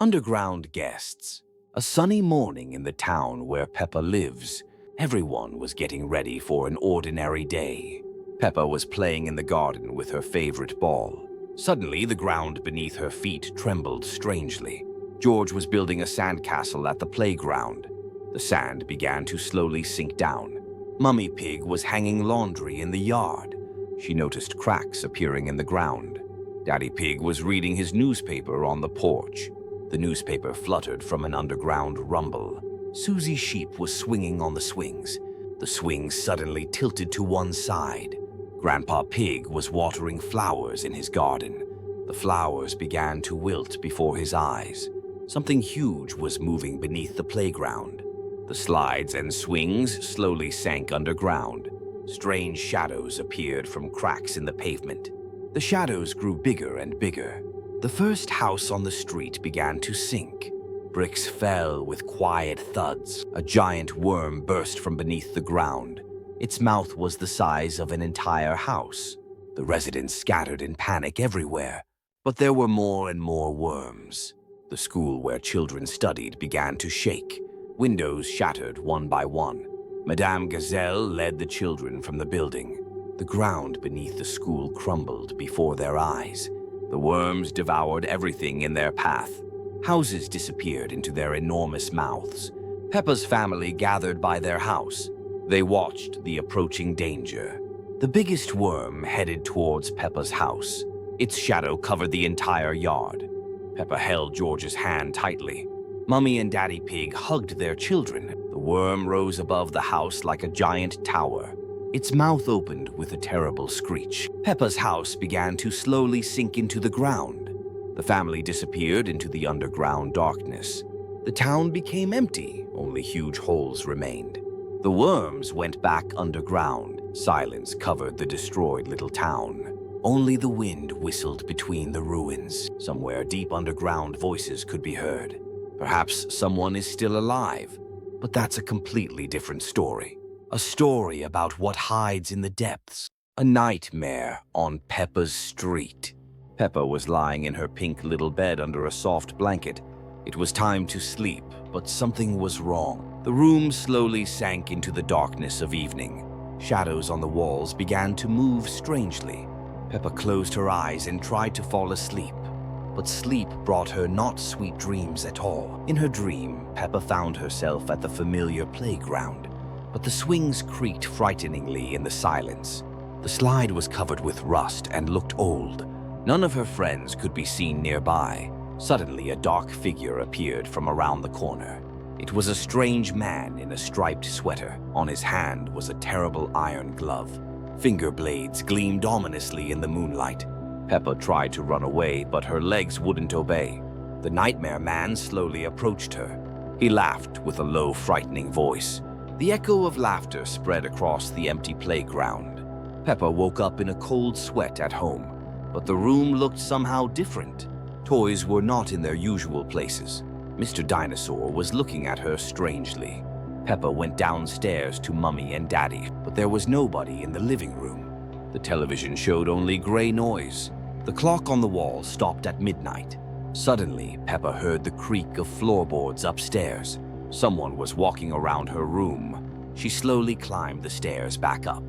Underground guests. A sunny morning in the town where Peppa lives. Everyone was getting ready for an ordinary day. Peppa was playing in the garden with her favorite ball. Suddenly, the ground beneath her feet trembled strangely. George was building a sandcastle at the playground. The sand began to slowly sink down. Mummy Pig was hanging laundry in the yard. She noticed cracks appearing in the ground. Daddy Pig was reading his newspaper on the porch. The newspaper fluttered from an underground rumble. Susie Sheep was swinging on the swings. The swings suddenly tilted to one side. Grandpa Pig was watering flowers in his garden. The flowers began to wilt before his eyes. Something huge was moving beneath the playground. The slides and swings slowly sank underground. Strange shadows appeared from cracks in the pavement. The shadows grew bigger and bigger. The first house on the street began to sink. Bricks fell with quiet thuds. A giant worm burst from beneath the ground. Its mouth was the size of an entire house. The residents scattered in panic everywhere, but there were more and more worms. The school where children studied began to shake. Windows shattered one by one. Madame Gazelle led the children from the building. The ground beneath the school crumbled before their eyes. The worms devoured everything in their path. Houses disappeared into their enormous mouths. Peppa's family gathered by their house. They watched the approaching danger. The biggest worm headed towards Peppa's house. Its shadow covered the entire yard. Peppa held George's hand tightly. Mummy and Daddy Pig hugged their children. The worm rose above the house like a giant tower. Its mouth opened with a terrible screech. Peppa's house began to slowly sink into the ground. The family disappeared into the underground darkness. The town became empty, only huge holes remained. The worms went back underground. Silence covered the destroyed little town. Only the wind whistled between the ruins. Somewhere deep underground, voices could be heard. Perhaps someone is still alive, but that's a completely different story. A story about what hides in the depths. A nightmare on Peppa's street. Peppa was lying in her pink little bed under a soft blanket. It was time to sleep, but something was wrong. The room slowly sank into the darkness of evening. Shadows on the walls began to move strangely. Peppa closed her eyes and tried to fall asleep. But sleep brought her not sweet dreams at all. In her dream, Peppa found herself at the familiar playground. But the swings creaked frighteningly in the silence. The slide was covered with rust and looked old. None of her friends could be seen nearby. Suddenly, a dark figure appeared from around the corner. It was a strange man in a striped sweater. On his hand was a terrible iron glove. Finger blades gleamed ominously in the moonlight. Peppa tried to run away, but her legs wouldn't obey. The nightmare man slowly approached her. He laughed with a low, frightening voice. The echo of laughter spread across the empty playground. Peppa woke up in a cold sweat at home, but the room looked somehow different. Toys were not in their usual places. Mr. Dinosaur was looking at her strangely. Peppa went downstairs to Mummy and Daddy, but there was nobody in the living room. The television showed only gray noise. The clock on the wall stopped at midnight. Suddenly, Peppa heard the creak of floorboards upstairs. Someone was walking around her room. She slowly climbed the stairs back up.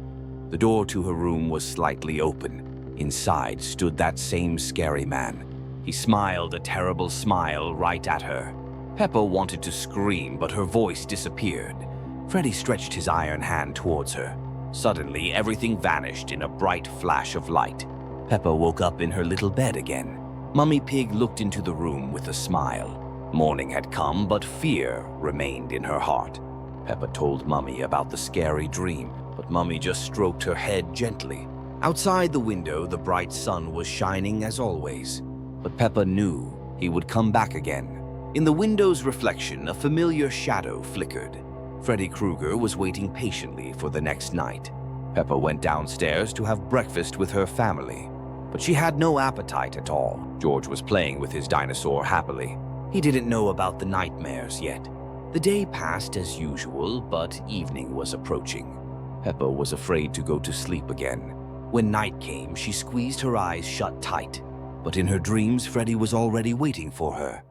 The door to her room was slightly open. Inside stood that same scary man. He smiled a terrible smile right at her. Peppa wanted to scream, but her voice disappeared. Freddy stretched his iron hand towards her. Suddenly, everything vanished in a bright flash of light. Peppa woke up in her little bed again. Mummy Pig looked into the room with a smile. Morning had come, but fear remained in her heart. Peppa told Mummy about the scary dream, but Mummy just stroked her head gently. Outside the window, the bright sun was shining as always. But Peppa knew he would come back again. In the window's reflection, a familiar shadow flickered. Freddy Krueger was waiting patiently for the next night. Peppa went downstairs to have breakfast with her family, but she had no appetite at all. George was playing with his dinosaur happily. He didn't know about the nightmares yet. The day passed as usual, but evening was approaching. Peppa was afraid to go to sleep again. When night came, she squeezed her eyes shut tight. But in her dreams, Freddy was already waiting for her.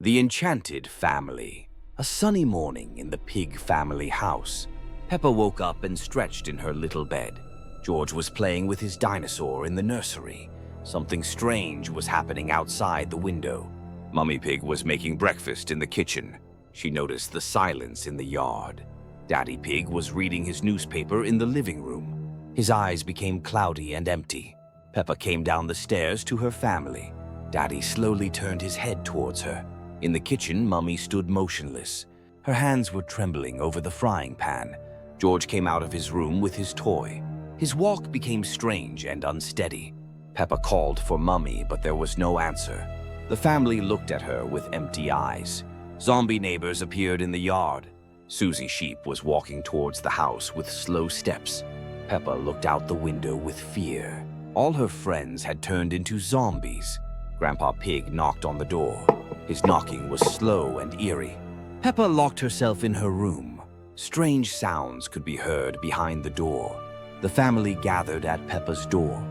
The Enchanted Family. A sunny morning in the Pig family house. Peppa woke up and stretched in her little bed. George was playing with his dinosaur in the nursery. Something strange was happening outside the window. Mummy Pig was making breakfast in the kitchen. She noticed the silence in the yard. Daddy Pig was reading his newspaper in the living room. His eyes became cloudy and empty. Peppa came down the stairs to her family. Daddy slowly turned his head towards her. In the kitchen, Mummy stood motionless. Her hands were trembling over the frying pan. George came out of his room with his toy. His walk became strange and unsteady. Peppa called for Mummy, but there was no answer. The family looked at her with empty eyes. Zombie neighbors appeared in the yard. Susie Sheep was walking towards the house with slow steps. Peppa looked out the window with fear. All her friends had turned into zombies. Grandpa Pig knocked on the door. His knocking was slow and eerie. Peppa locked herself in her room. Strange sounds could be heard behind the door. The family gathered at Peppa's door.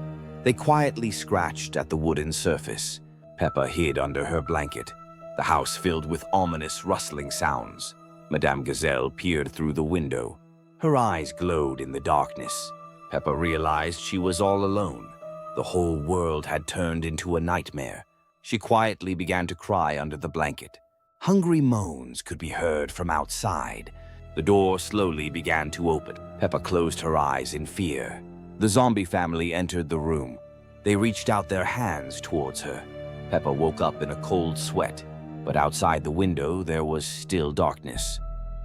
They quietly scratched at the wooden surface. Peppa hid under her blanket. The house filled with ominous rustling sounds. Madame Gazelle peered through the window. Her eyes glowed in the darkness. Peppa realized she was all alone. The whole world had turned into a nightmare. She quietly began to cry under the blanket. Hungry moans could be heard from outside. The door slowly began to open. Peppa closed her eyes in fear. The zombie family entered the room. They reached out their hands towards her. Peppa woke up in a cold sweat, but outside the window there was still darkness.